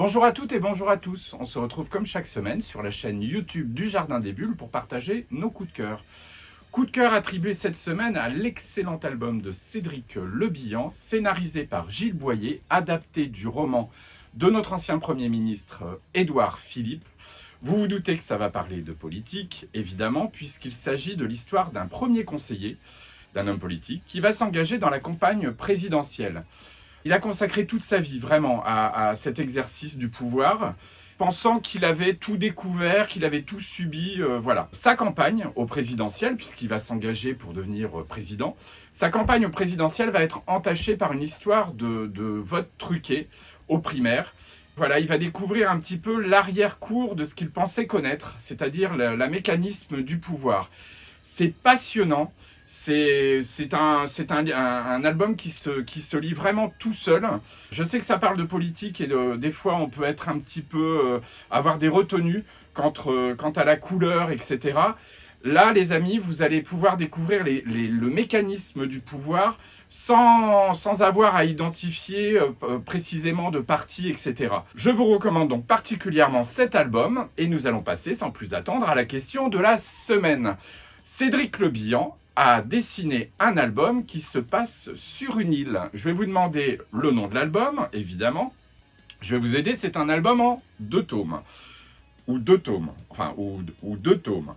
Bonjour à toutes et bonjour à tous. On se retrouve comme chaque semaine sur la chaîne YouTube du Jardin des Bulles pour partager nos coups de cœur. Coup de cœur attribué cette semaine à l'excellent album de Cédric Le Bihan, scénarisé par Gilles Boyer, adapté du roman de notre ancien Premier ministre Édouard Philippe. Vous vous doutez que ça va parler de politique, évidemment, puisqu'il s'agit de l'histoire d'un premier conseiller, d'un homme politique, qui va s'engager dans la campagne présidentielle. Il a consacré toute sa vie vraiment à cet exercice du pouvoir, pensant qu'il avait tout découvert, qu'il avait tout subi, voilà. Sa campagne au présidentiel, puisqu'il va s'engager pour devenir président, sa campagne au présidentiel va être entachée par une histoire de vote truqué aux primaires. Voilà, il va découvrir un petit peu l'arrière-cour de ce qu'il pensait connaître, c'est-à-dire le mécanisme du pouvoir. C'est passionnant. C'est un album qui se lit vraiment tout seul. Je sais que ça parle de politique et des fois on peut être un petit peu avoir des retenues quant à la couleur, etc. Là, les amis, vous allez pouvoir découvrir le mécanisme du pouvoir sans avoir à identifier précisément de parti, etc. Je vous recommande donc particulièrement cet album et nous allons passer sans plus attendre à la question de la semaine. Cédric Le Bihan a dessiné un album qui se passe sur une île. Je vais vous demander le nom de l'album, évidemment. Je vais vous aider, c'est un album en 2 tomes. Ou 2 tomes. Enfin, ou 2 tomes.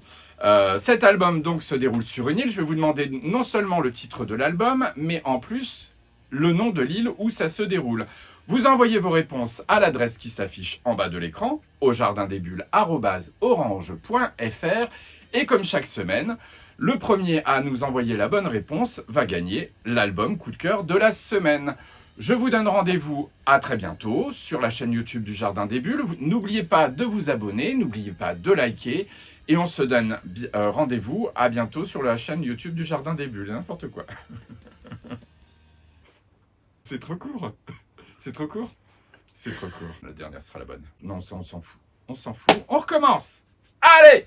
Cet album, donc, se déroule sur une île. Je vais vous demander non seulement le titre de l'album, mais en plus, le nom de l'île où ça se déroule. Vous envoyez vos réponses à l'adresse qui s'affiche en bas de l'écran, au jardindesbulles@orange.fr. Et comme chaque semaine, le premier à nous envoyer la bonne réponse va gagner l'album coup de cœur de la semaine. Je vous donne rendez-vous à très bientôt sur la chaîne YouTube du Jardin des Bulles. N'oubliez pas de vous abonner, n'oubliez pas de liker. Et on se donne rendez-vous à bientôt sur la chaîne YouTube du Jardin des Bulles. N'importe quoi. C'est trop court. C'est trop court. C'est trop court. La dernière sera la bonne. Non, ça on s'en fout. On s'en fout. On recommence. Allez!